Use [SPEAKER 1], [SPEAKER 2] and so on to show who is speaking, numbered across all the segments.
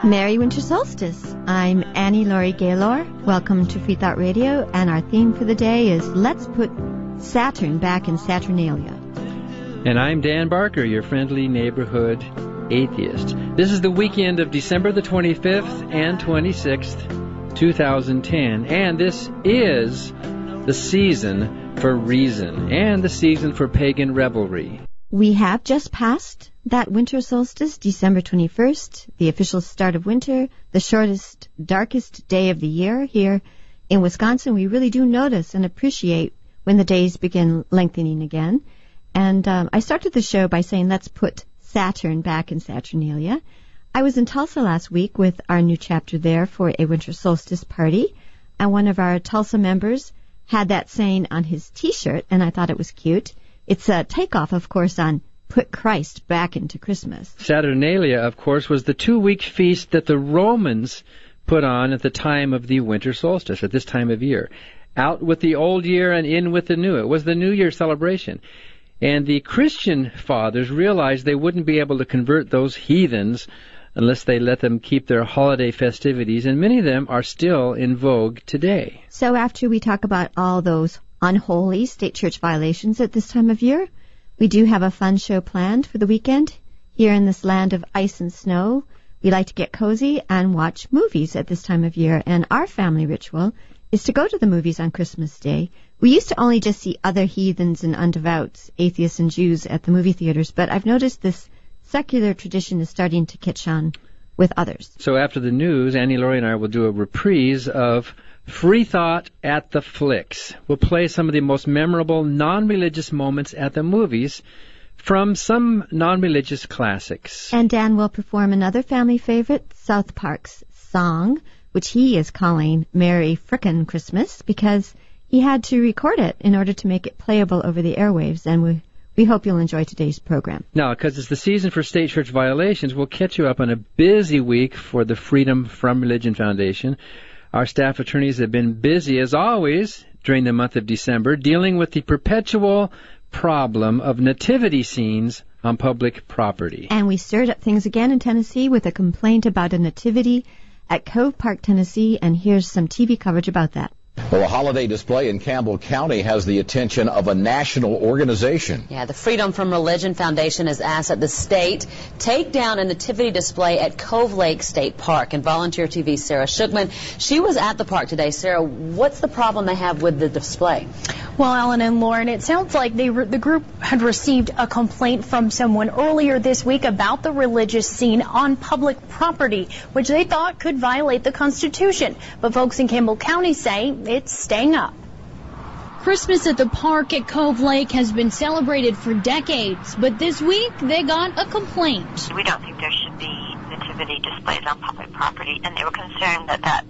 [SPEAKER 1] Merry Winter Solstice. I'm Annie Laurie Gaylor. Welcome to Free Thought Radio, and our theme for the day is Let's Put Saturn Back in Saturnalia.
[SPEAKER 2] And I'm Dan Barker, your friendly neighborhood atheist. This is the weekend of December the 25th and 26th, 2010, and this is the season for reason and the season for pagan revelry.
[SPEAKER 1] We have just passed that winter solstice, December 21st, the official start of winter, the shortest, darkest day of the year. Here in Wisconsin, we really do notice and appreciate when the days begin lengthening again. And I started the show by saying, let's put Saturn back in Saturnalia. I was in Tulsa last week with our new chapter there for a winter solstice party, and one of our Tulsa members had that saying on his T-shirt, and I thought it was cute. It's a takeoff, of course, on put Christ back into Christmas.
[SPEAKER 2] Saturnalia, of course, was the 2-week feast that the Romans put on at the time of the winter solstice, at this time of year. Out with the old year and in with the new. It was the New Year celebration. And the Christian fathers realized they wouldn't be able to convert those heathens unless they let them keep their holiday festivities, and many of them are still in vogue today.
[SPEAKER 1] So after we talk about all those unholy state church violations at this time of year, we do have a fun show planned for the weekend. Here in this land of ice and snow, we like to get cozy and watch movies at this time of year, and our family ritual is to go to the movies on Christmas Day. We used to only just see other heathens and undevouts, atheists and Jews at the movie theaters, but I've noticed this secular tradition is starting to catch on with others.
[SPEAKER 2] So after the news, Annie, Laurie, and I will do a reprise of Free Thought at the Flicks. We'll play some of the most memorable non-religious moments at the movies from some non-religious classics.
[SPEAKER 1] And Dan will perform another family favorite, South Park's song, which he is calling Merry Frickin' Christmas, because he had to record it in order to make it playable over the airwaves, and we hope you'll enjoy today's program.
[SPEAKER 2] Now, because it's the season for state church violations, we'll catch you up on a busy week for the Freedom from Religion Foundation. Our staff attorneys have been busy, as always, during the month of December, dealing with the perpetual problem of nativity scenes on public property.
[SPEAKER 1] And we stirred up things again in Tennessee with a complaint about a nativity at Cove Park, Tennessee, and here's some TV coverage about that.
[SPEAKER 3] Well, a holiday display in Campbell County has the attention of a national organization.
[SPEAKER 4] Yeah, the Freedom from Religion Foundation has asked that the state take down a nativity display at Cove Lake State Park. And Volunteer TV's Sarah Shugman, she was at the park today. Sarah, what's the problem they have with the display?
[SPEAKER 5] Well, Ellen and Lauren, it sounds like the group had received a complaint from someone earlier this week about the religious scene on public property, which they thought could violate the Constitution. But folks in Campbell County say it's staying up.
[SPEAKER 6] Christmas at the park at Cove Lake has been celebrated for decades, but this week they got a complaint.
[SPEAKER 7] We don't think there should be nativity displays on public property, and they were concerned that that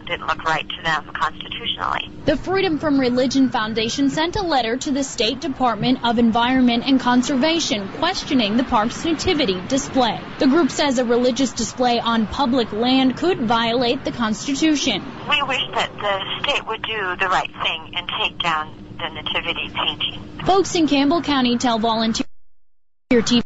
[SPEAKER 7] didn't look right to them constitutionally.
[SPEAKER 6] The Freedom from Religion Foundation sent a letter to the State Department of Environment and Conservation questioning the park's nativity display. The group says a religious display on public land could violate the Constitution.
[SPEAKER 7] We wish that the state would do the right thing and take down the nativity painting.
[SPEAKER 6] Folks in Campbell County tell Volunteer TV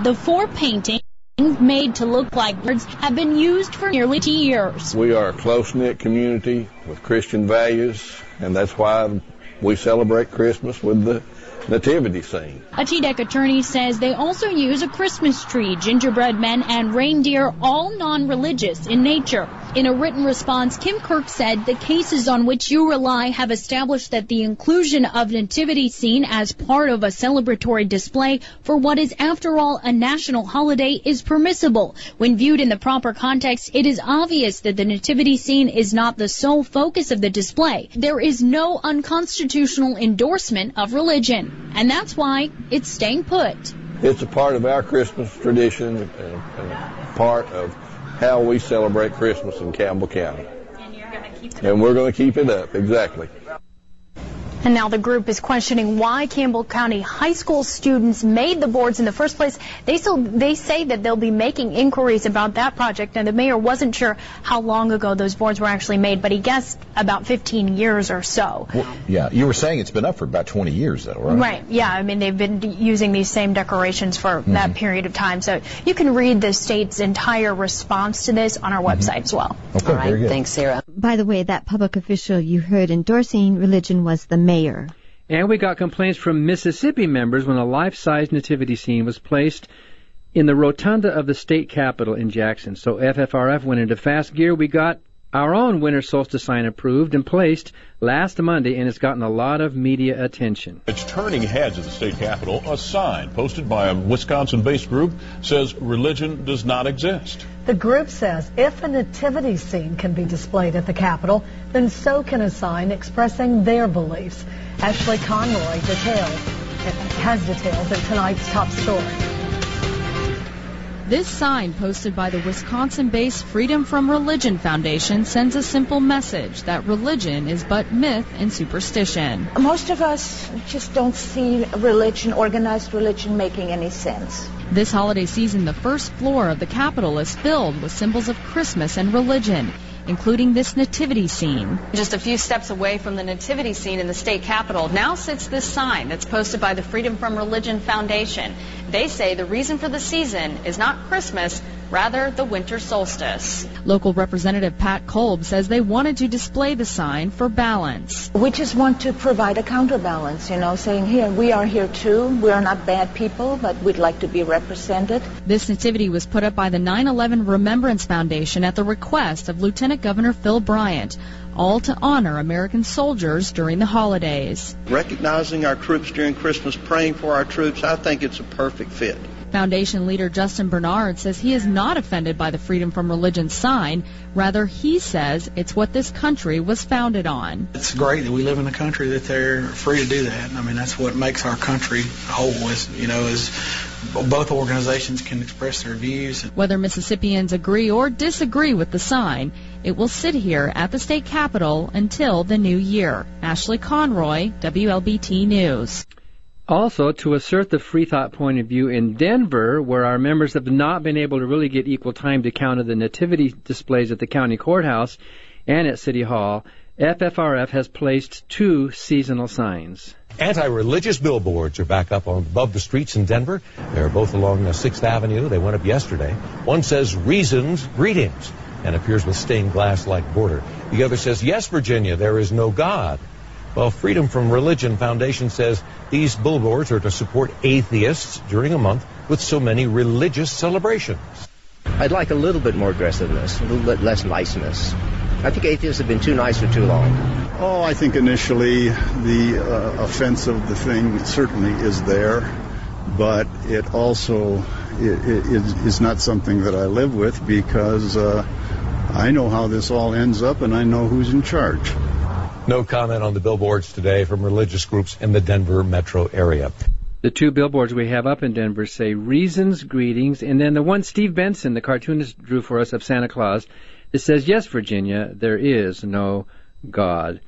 [SPEAKER 6] the 4 paintings made to look like birds have been used for nearly 2 years.
[SPEAKER 8] We are a close-knit community with Christian values, and that's why we celebrate Christmas with the nativity scene.
[SPEAKER 6] A TDEC attorney says they also use a Christmas tree, gingerbread men, and reindeer, all non-religious in nature. In a written response, Kim Kirk said the cases on which you rely have established that the inclusion of nativity scene as part of a celebratory display for what is, after all, a national holiday is permissible. When viewed in the proper context, it is obvious that the nativity scene is not the sole focus of the display. There is no unconstitutional endorsement of religion, and that's why it's staying put.
[SPEAKER 8] It's a part of our Christmas tradition and a part of how we celebrate Christmas in Campbell County.
[SPEAKER 5] And you're going to keep it up.
[SPEAKER 8] And we're going to keep it up, exactly.
[SPEAKER 5] And now the group is questioning why Campbell County high school students made the boards in the first place. They say that they'll be making inquiries about that project, and the mayor wasn't sure how long ago those boards were actually made, but he guessed about 15 years or so.
[SPEAKER 3] Well, yeah, you were saying it's been up for about 20 years, though, right?
[SPEAKER 5] Right, yeah. I mean, they've been using these same decorations for that period of time. So you can read the state's entire response to this on our website as well.
[SPEAKER 3] Okay,
[SPEAKER 4] All right,
[SPEAKER 3] very good.
[SPEAKER 4] thanks, Sarah.
[SPEAKER 1] By the way, that public official you heard endorsing religion was the mayor.
[SPEAKER 2] And we got complaints from Mississippi members when a life-size nativity scene was placed in the rotunda of the state capitol in Jackson. So FFRF went into fast gear. We got our own winter solstice sign approved and placed last Monday, and it's gotten a lot of media attention.
[SPEAKER 9] It's turning heads at the state capitol. A sign posted by a Wisconsin-based group says religion does not exist.
[SPEAKER 10] The group says if a nativity scene can be displayed at the Capitol, then so can a sign expressing their beliefs. Ashley Conroy has details in tonight's top story.
[SPEAKER 11] This sign posted by the Wisconsin-based Freedom from Religion Foundation sends a simple message that religion is but myth and superstition.
[SPEAKER 12] Most of us just don't see religion, organized religion, making any sense.
[SPEAKER 11] This holiday season, the first floor of the Capitol is filled with symbols of Christmas and religion, including this nativity scene.
[SPEAKER 13] Just a few steps away from the nativity scene in the state capitol now sits this sign that's posted by the Freedom from Religion Foundation. They say the reason for the season is not Christmas, rather the winter solstice.
[SPEAKER 11] Local Representative Pat Kolb says they wanted to display the sign for balance.
[SPEAKER 12] We just want to provide a counterbalance, saying here, we are here too. We are not bad people, but we'd like to be represented.
[SPEAKER 11] This nativity was put up by the 9/11 Remembrance Foundation at the request of Lieutenant Governor Phil Bryant, all to honor American soldiers during the holidays.
[SPEAKER 14] Recognizing our troops during Christmas, praying for our troops, I think it's a perfect fit.
[SPEAKER 11] Foundation leader Justin Bernard says he is not offended by the Freedom from Religion sign. Rather, he says it's what this country was founded on.
[SPEAKER 15] It's great that we live in a country that they're free to do that. I mean, that's what makes our country whole, is both organizations can express their views.
[SPEAKER 11] Whether Mississippians agree or disagree with the sign, it will sit here at the state capitol until the new year. Ashley Conroy, WLBT News.
[SPEAKER 2] Also, to assert the free thought point of view in Denver, where our members have not been able to really get equal time to counter the nativity displays at the county courthouse and at City Hall, FFRF has placed 2 seasonal signs.
[SPEAKER 16] Anti-religious billboards are back up above the streets in Denver. They're both along 6th Avenue. They went up yesterday. One says, "Reasons, Greetings," and appears with stained glass-like border. The other says, "Yes, Virginia, there is no God." Well, Freedom from Religion Foundation says these billboards are to support atheists during a month with so many religious celebrations.
[SPEAKER 17] I'd like a little bit more aggressiveness, a little bit less niceness. I think atheists have been too nice for too long.
[SPEAKER 18] Oh, I think initially the offense of the thing certainly is there, but it also is not something that I live with because I know how this all ends up and I know who's in charge.
[SPEAKER 16] No comment on the billboards today from religious groups in the Denver metro area.
[SPEAKER 2] The 2 billboards we have up in Denver say "Reasons, Greetings," and then the one Steve Benson, the cartoonist, drew for us of Santa Claus, it says, "Yes, Virginia, there is no God."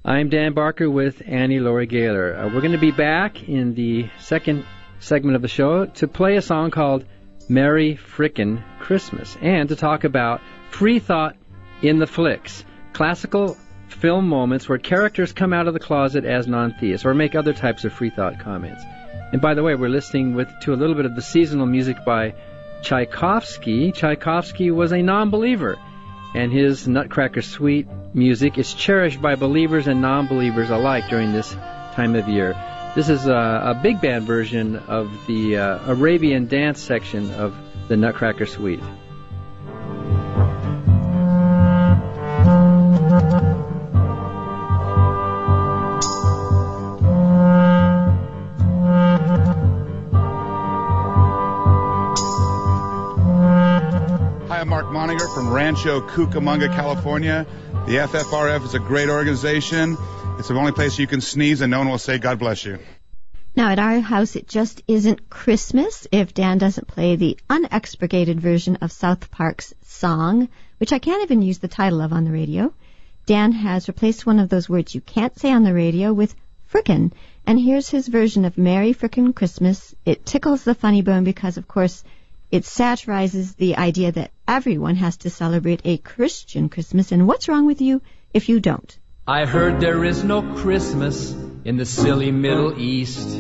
[SPEAKER 2] I'm Dan Barker with Annie Laurie Gaylor. We're going to be back in the second segment of the show to play a song called "Merry Frickin' Christmas" and to talk about free thought in the flicks, classical film moments where characters come out of the closet as non-theists or make other types of free thought comments. And by the way, we're listening to a little bit of the seasonal music by Tchaikovsky. Tchaikovsky was a non-believer, and his Nutcracker Suite music is cherished by believers and non-believers alike during this time of year. This is a big band version of the Arabian dance section of the Nutcracker Suite.
[SPEAKER 19] Mark Moniger from Rancho Cucamonga, California. The FFRF is a great organization. It's the only place you can sneeze and no one will say God bless you.
[SPEAKER 1] Now, at our house, it just isn't Christmas if Dan doesn't play the unexpurgated version of South Park's song, which I can't even use the title of on the radio. Dan has replaced one of those words you can't say on the radio with frickin'. And here's his version of Merry Frickin' Christmas. It tickles the funny bone because, of course, it satirizes the idea that everyone has to celebrate a Christian Christmas, and what's wrong with you if you don't?
[SPEAKER 20] I heard there is no Christmas in the silly Middle East.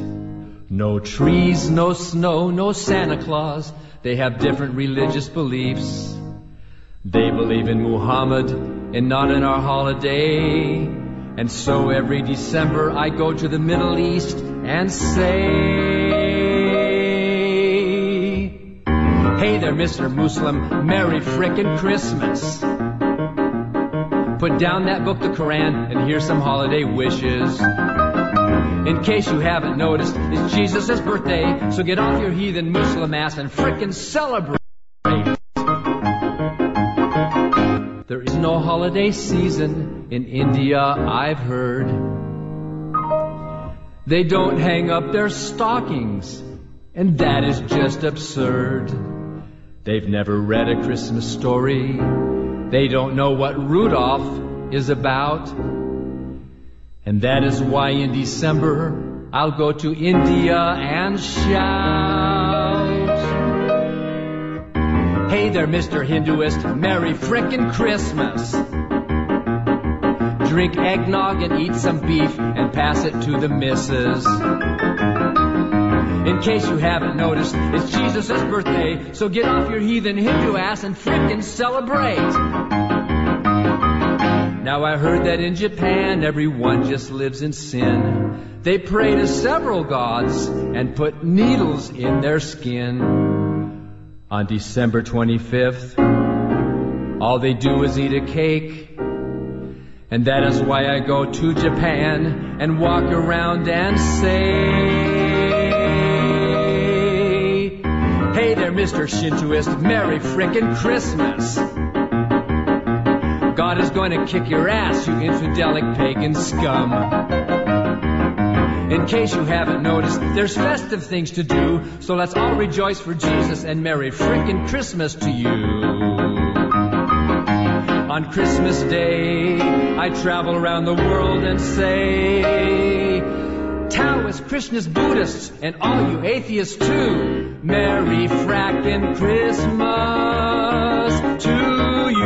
[SPEAKER 20] No trees, no snow, no Santa Claus. They have different religious beliefs. They believe in Muhammad and not in our holiday. And so every December I go to the Middle East and say, hey there, Mr. Muslim, Merry frickin' Christmas. Put down that book, the Quran, and here's some holiday wishes. In case you haven't noticed, it's Jesus' birthday, so get off your heathen Muslim ass and frickin' celebrate. There is no holiday season in India, I've heard. They don't hang up their stockings, and that is just absurd. They've never read a Christmas story. They don't know what Rudolph is about. And that is why in December I'll go to India and shout, hey there, Mr. Hinduist, Merry frickin' Christmas. Drink eggnog and eat some beef and pass it to the missus. In case you haven't noticed, it's Jesus' birthday, so get off your heathen Hindu ass and frickin' celebrate. Now I heard that in Japan everyone just lives in sin. They pray to several gods and put needles in their skin. On December 25th, all they do is eat a cake. And that is why I go to Japan and walk around and say, hey there, Mr. Shintoist, Merry frickin' Christmas. God is going to kick your ass, you infidelic pagan scum. In case you haven't noticed, there's festive things to do, so let's all rejoice for Jesus and Merry frickin' Christmas to you. On Christmas Day, I travel around the world and say, Taoists, Krishnas, Buddhists, and all you atheists too, Merry frackin' Christmas to you.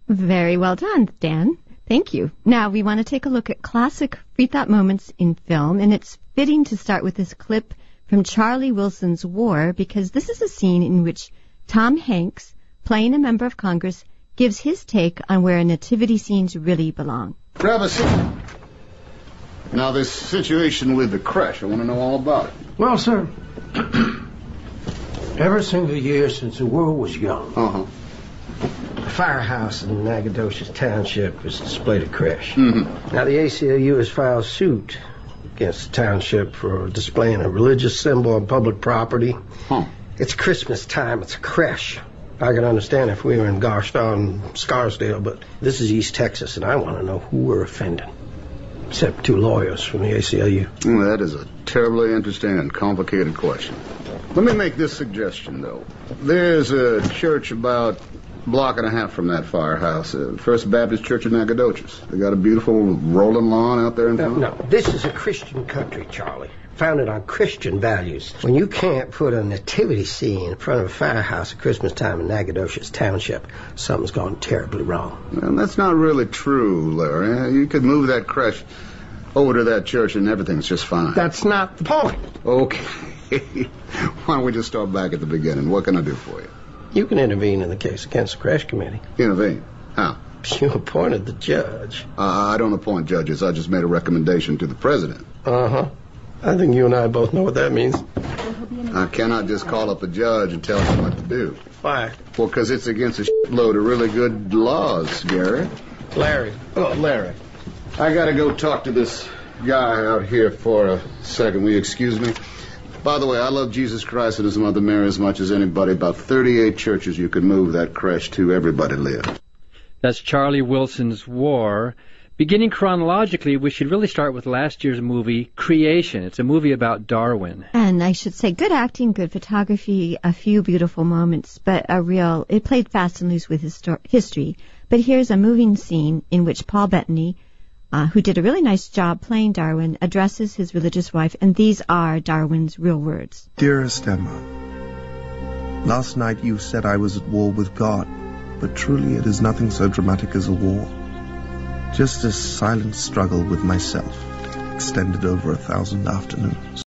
[SPEAKER 1] Very well done, Dan. Thank you. Now we want to take a look at classic free thought moments in film, and it's fitting to start with this clip from Charlie Wilson's War, because this is a scene in which Tom Hanks, playing a member of Congress, gives his take on where nativity scenes really belong.
[SPEAKER 21] Grab a seat. Now, this situation with the creche, I want to know all about it.
[SPEAKER 22] Well, sir, every single year since the world was young, the firehouse in Nacogdoches Township has displayed a creche. Now, the ACLU has filed suit against the township for displaying a religious symbol on public property. It's Christmas time. It's a creche. I can understand if we were in Garstown, Scarsdale, but this is East Texas, and I want to know who we're offending. Except two lawyers from the ACLU.
[SPEAKER 21] Well, that is a terribly interesting and complicated question. Let me make this suggestion, though. There's a church about a block and a half from that firehouse, First Baptist Church of Nacogdoches. They got a beautiful rolling lawn out there in town.
[SPEAKER 22] No, this is a Christian country, Charlie. Founded on Christian values. When you can't put a nativity scene in front of a firehouse at Christmas time in Nacogdoches Township, something's gone terribly wrong.
[SPEAKER 21] Well, that's not really true, Larry. You could move that creche over to that church and everything's just fine.
[SPEAKER 22] That's not the point.
[SPEAKER 21] Okay. Why don't we just start back at the beginning? What can I do for you?
[SPEAKER 22] You can intervene in the case against the creche committee.
[SPEAKER 21] Intervene? How?
[SPEAKER 22] You appointed the judge.
[SPEAKER 21] I don't appoint judges. I just made a recommendation to the president.
[SPEAKER 22] I think you and I both know what that means.
[SPEAKER 21] I cannot just call up a judge and tell him what to do.
[SPEAKER 22] Why?
[SPEAKER 21] Well, because it's against a load of really good laws, Gary.
[SPEAKER 22] Larry.
[SPEAKER 21] Oh, Larry. I got to go talk to this guy out here for a second. Will you excuse me? By the way, I love Jesus Christ and His Mother Mary as much as anybody. About 38 churches you could move that creche to. Everybody lives.
[SPEAKER 2] That's Charlie Wilson's War. Beginning chronologically, we should really start with last year's movie, Creation. It's a movie about Darwin.
[SPEAKER 1] And I should say, good acting, good photography, a few beautiful moments, but it played fast and loose with history. But here's a moving scene in which Paul Bettany, who did a really nice job playing Darwin, addresses his religious wife, and these are Darwin's real words.
[SPEAKER 6] Dearest Emma, last night you said I was at war with God, but truly it is nothing so dramatic as a war. Just a silent struggle with myself, extended over 1,000 afternoons.